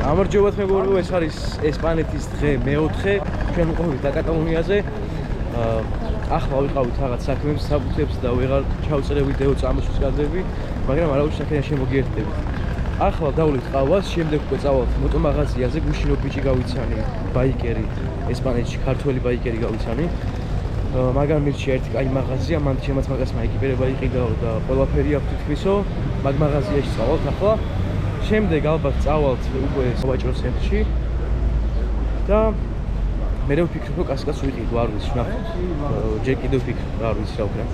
გამარჯობათ მეგობრებო, ეს არის ესპანეთის დღე მეოთხე. ჩვენ ვიყავით კატალონიაზე. ახლა ვიყავით რაღაც საქმეებს, საბუთებს და ვეღარ ჩავწერე ვიდეო წამოსვლის კადრები, მაგრამ არავის საქმეა შემოგიერთდებით. ახლა დავვლით ყავას, შემდეგ უკვე წავალთ მოტომაღაზიაზე, გუშინო ბიჭი გავიცანი, ბაიკერი, ესპანეთში ქართველი ბაიკერი გავიცანი. მაგრამ მირჩია ერთი კაი მაღაზია, მან შემაც მაგას მაიკიპერება იყიდაო და ყველაფერი აქვს თითქმისო, მაგ მაღაზიაში წავალთ ახლა. შემდეგ ალბათ წავალთ უკვე სავაჭრო ცენტრში და მე ვფიქრობ, რომ კასკას ვიყიდო, არ ვიცი, ნახოთ. ჯერ კიდევ ვფიქრობ, არ ვიცი რა ვქნა.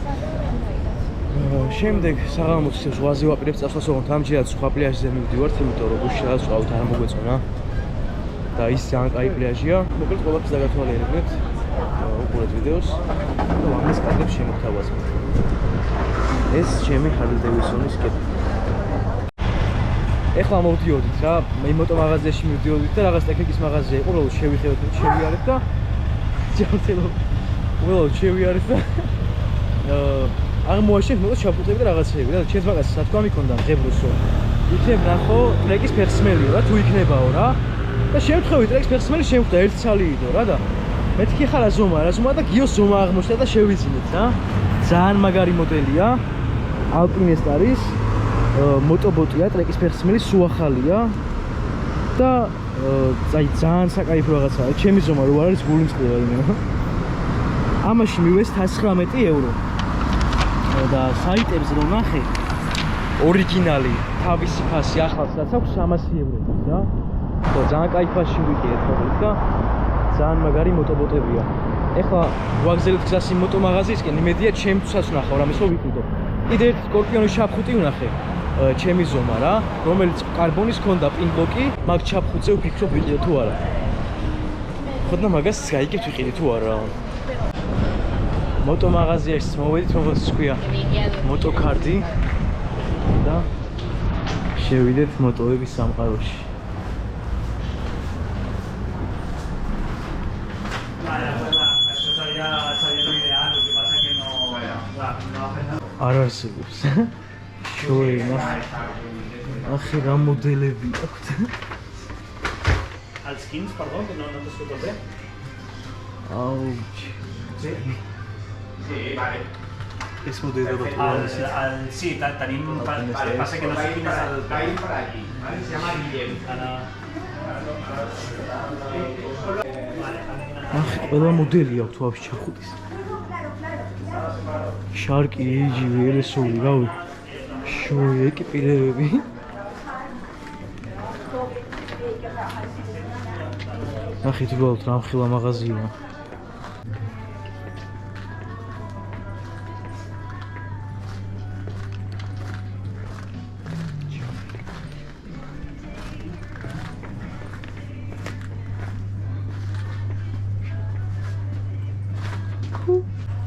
შემდეგ საღამოს ზღვაზე ვაპირებ წასვლას, ოღონდ ამჯერად სხვა პლაჟზე მივდივართ, იმიტომ რომ გუშინ რაღაც ყავთ არ მოგვეწონა. და ის ძალიან კაი პლაჟია. მოკლედ ყველაფერს დაგათვალიერებთ. უყურეთ ვიდეოს და ამის კადრებს შემოგთავაზებთ. ეს ჩემი ჰარლი დევისონის კეპი. ეხლა მოვდიოდით რა, მე მოტომაღაზიაში მივდიოდით და რაღაც ტექნიკის მაღაზია იყო, რომ შევიხევთ, შევიარეთ და ჯანმრთელო. უბრალოდ შევიარეთ და აღმოაჩენთ მოდო ჩაფუტები და რაღაცეები და ჩემს მაგას სათქვა მიქონდა ღებროსო. იქნებ ნახო ტრეკის ფეხსმელიო რა, თუ იქნებაო რა. და შევთხოვი ტრეკის ფეხსმელი შემხვდა ერთი ცალიიდო რა და მეთქი ხარა ზომა და გიოს ზომა აღმოჩნდა და შევიძინეთ რა. ძალიან მაგარი მოდელია. ალპინესტ არის. მოტობოტია, ტრეკის ფეხსმელი სუახალია და ძალიან საკაიფო რაღაცაა. ჩემი ზომა რო არის გული მწყდება იმენა. ამაში მივეს 19 евро. და საიტებზე რომ ნახე ორიგინალი თავისი ფასი ახალსაც აქვს 300 евро რა. და ძალიან კაი ფასში ვიყიდეთ მოკლედ და ძალიან მაგარი მოტობოტებია. ეხლა ვაგზელებთ გზას იმ მოტომაღაზიისკენ, იმედია ჩემთვისაც ვნახავ რამეს რომ ვიყიდო. კიდე ერთი სკორპიონის ჩაფხუტი ვნახე. ჩემი ზომა რა, რომელიც კარბონის ჰქონდა პინბლოკი, მაგ ჩაფხუტზე ვფიქრობ ვიყიდე თუ არა. ხოდნა მაგას გაიგებთ ვიყიდე თუ არა. მოტომაღაზიაში მოვედით, როგორც თქვია, მოტოკარდი და შევიდეთ მოტოების სამყაროში. არ არსებობს. შოი, ნახე რა მოდელები აქვთ. Al skins, perdón, que no te escucho bien. Ouch. Sí. Sí, vale. Es modelo de Sí, tenim... Passa que no sé quin és el... Caim per aquí, ¿vale? Se llama Guillem. ნახე ყველა მოდელი აქვს ვაფშე ჩახუტის. შარკი, ეიჯი, ვერესოვი, რავი. შოი, ეკიპირებები. ნახეთ უბრალოდ რა მხილა მაღაზია.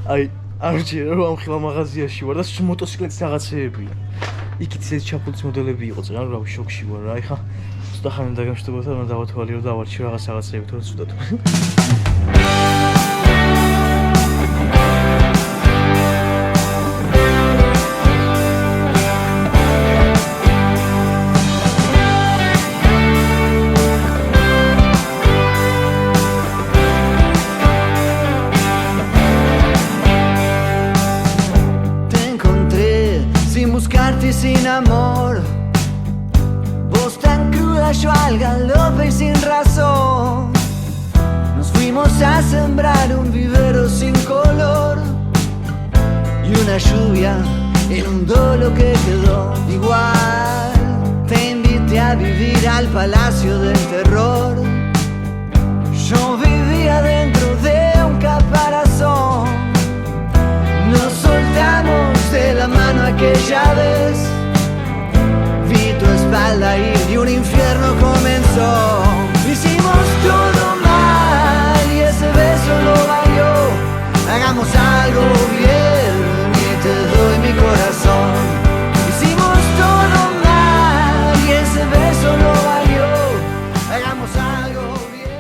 აი, არ ვჭირე რომ ამ ხილა მაღაზიაში ვარ და მოტოციკლეთის რაღაცეებია. იქით ეს ჩაფულის მოდელები იყო ძალიან რავი შოქში ვარ რა. ეხა ცოტა ხანი დაგამშვიდობოთ და დავათვალიერო და დავარჩიო რაღაცეები თორე ცუდად. Sin amor, vos tan cruda, yo al galope y sin razón. Nos fuimos a sembrar un vivero sin color y una lluvia inundó lo que quedó. Igual te invité a vivir al palacio del terror. Yo vivía dentro de un caparazón. Nos soltamos de la mano aquella vez. Vi tu espalda ir y un infierno comenzó. Hicimos todo mal y ese beso lo valió. Hagamos algo bien y te doy mi corazón. Hicimos todo mal y ese beso lo valió. Hagamos algo bien.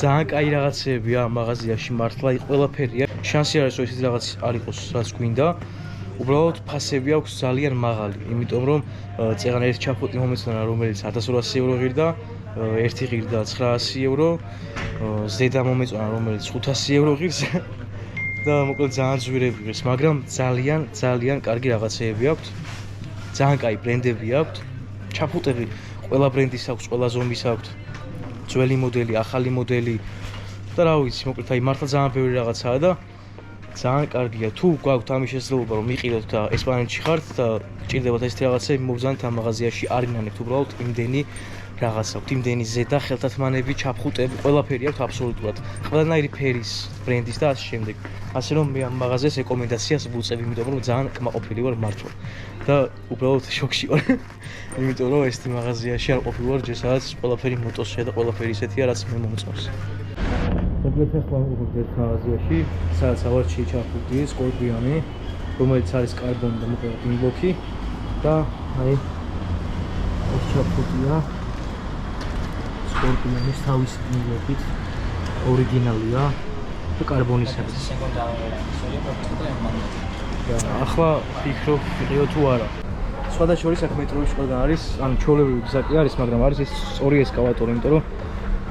ძალიან კაი რაღაცეებია ამ მაღაზიაში მართლა ყველაფერია. შანსი არის რომ ისეთი რაღაც არ იყოს რაც გვინდა. უბრალოდ ფასები აქვს ძალიან მაღალი, იმიტომ რომ წეგან ერთ ჩაფუტი მომეცნა რომელიც 1200 евро ღირდა ერთი ღირდა 900 евро, ზედა მომეწონა რომელიც 500 евро ღირს და მოკლედ ძალიან ძვირები ღირს, მაგრამ ძალიან კარგი რაღაცეები აქვთ. ძალიან კაი ბრენდები აქვთ. ჩაფუტები ყველა ბრენდის აქვს, ყველა ზომის აქვთ. ძველი მოდელი, ახალი მოდელი და რა ვიცი, მოკლედ აი მართლა ძალიან ბევრი რაღაცაა და ძალიან კარგია. თუ გვაქვთ ამის შესაძლებლობა რომ მიყიდოთ და ესპანეთში ხართ და ჭირდებათ ესეთი რაღაცები, მოგზავნით ამ მაღაზიაში, არ ინანებთ უბრალოდ იმდენი რაღაცა აქვს, იმდენი ზედა ხელთათმანები, ჩაფხუტები, ყველაფერი აქვს აბსოლუტურად. ყველანაირი ფერის, ბრენდის და ასე შემდეგ. ასე რომ მე ამ მაღაზიას რეკომენდაციას ვუწევ, იმიტომ რომ ძალიან კმაყოფილი ვარ მართლა. და უბრალოდ შოქში ვარ. იმიტომ რომ ესეთი მაღაზიაში არ ყოფილი ვარ, სადაც ყველაფერი მოტოსია და ყველაფერი ისეთია, რაც მე მომწონს. მოკლედ ახლა ვიყავ მაღაზიაში, სადაც ავარჩიე ჩაფხუტი, სკორპიონი, რომელიც არის კარბონი და მოკლედ ინბლოკი და აი ეს ჩაფხუტია. სკორპიონის თავისი ინბლოკით, ორიგინალია და კარბონის არის. ახლა ფიქრობ ვიყიო თუ არა. სხვადასხვა აქ მეტროვის ყველგან არის, ანუ ჩვეულებრივი გზაკი არის, მაგრამ არის ეს სწორი ესკალატორი, იმიტომ რომ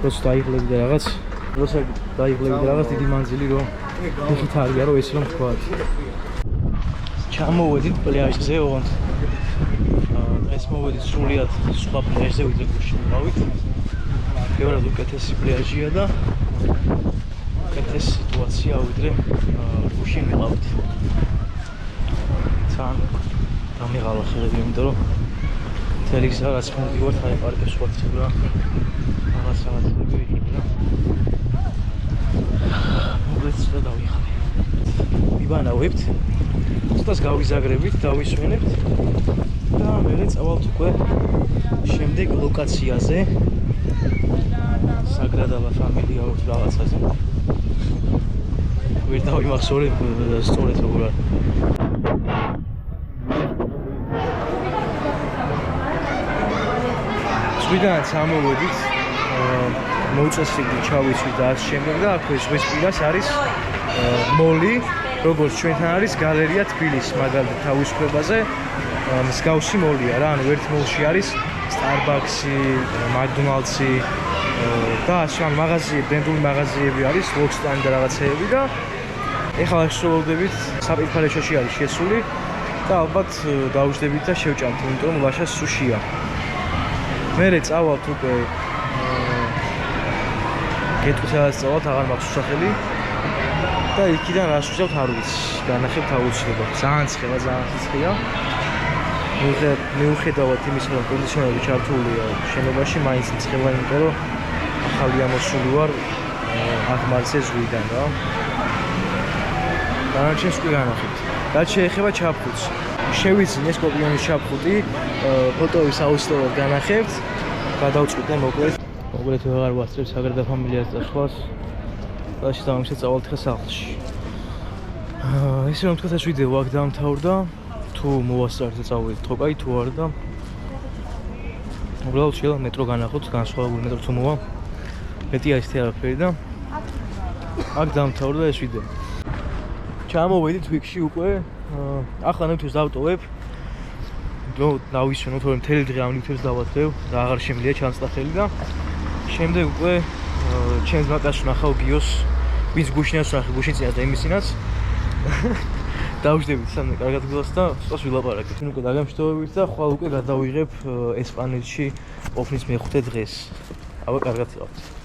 როცა დაიღლები და რაღაც დიდი მანძილი რომ ფეხით არია რომ ეს რომ თქვათ. ჩამოვედით პლაჟზე ოღონდ. დღეს მოვედით სრულიად სხვა პლაჟზე ვიდრე გუშინ ვიყავით. ბევრად უკეთესი პლაჟია და უკეთესი სიტუაცია ვიდრე გუშინ ვიყავით. თან დამიღალა ხელები, იმიტომ რომ მთელი გზა რაც მოვიდივართ, აი პარკებს ვარცხებ რა. რაღაცები ვიყიდა. მოკლედ ცოტა დავიხარე. მიბანავებთ. ცოტას გავიზაგრებით, დავისვენებთ და მერე წავალთ უკვე შემდეგ ლოკაციაზე. Sagrada la Familia აქვს რაღაცაზე. ვერ დავიმახსოვრე სწორედ როგორ არის. ზღვიდან ჩამოვედით, მოუწესრიგდით, ჩავიცვით და ასე შემდეგ და აქვე ზღვის პირას არის მოლი, როგორც ჩვენთან არის გალერეა თბილისი, მაგალითად თავისუფლებაზე მსგავსი მოლია რა, ანუ ერთ მოლში არის Starbucks-ი, McDonald's-ი და ამ მაღაზიები, ბრენდული მაღაზიები არის, ლოქსტანი და რაღაცეები და ეხლა შევოლდებით საპირფარეშოში არის შესული და ალბათ დავუჯდებით და შევჭამთ, იმიტომ რომ ლაშა სუშია. მერე წავალთ უკვე გეტყვით წავალთ, აღარ მაქვს სახელი და იქიდან რას ვშევთ არ ვიცი, განახებთ აუცილებლად. ძალიან ცხელა, ძალიან ცხელა. მიუხედავად იმისა, რომ კონდიციონერი ჩართულია შენობაში, მაინც ცხელა, იმიტომ რომ ახალი ამოსული ვარ აღმარზე ზღვიდან რა. დანარჩენს კი განახებთ. რაც შეეხება ჩაფხუტს. შევიძინე სკორპიონის ჩაფხუტი, ფოტოვის აუცილებლად განახებთ. გადავწყვიტე მოკლედ ვეღარ ვასწრებ Sagrada Familia-ს და სხვას. და შესაბამისად წავალთ ხე სახლში. ისე რომ თქვათ ეს ვიდეო აქ დამთავრდა. თუ მოვასწრებთ და წავიდეთ ხო კაი თუ არა და უბრალოდ შეიძლება მეტრო განახოთ, განსხვავებული მეტრო თუ მოვა. მეტი არის თერაპია და აქ დამთავრდა ეს ვიდეო. ჩამოვედით ვიქში უკვე. ახლა ნივთებს დავტოვებ. დავისვენოთ, რომ მთელი დღე ამ ნივთებს დავატევ და აღარ შემიძლია ჩანსტა ხელი და შემდეგ უკვე ჩემს მაკას ვნახავ გიოს, ვინც გუშინაც ვნახე, გუშინწინაც და იმისინაც. დავждებით სანამ კარგად გულას და სწორს ვილაპარაკეთ. უკვე დაგემშვიდობებით და ხვალ უკვე გადავიღებ ესპანეთში ყოფნის მეხუთე დღეს. აბა კარგად იყავთ.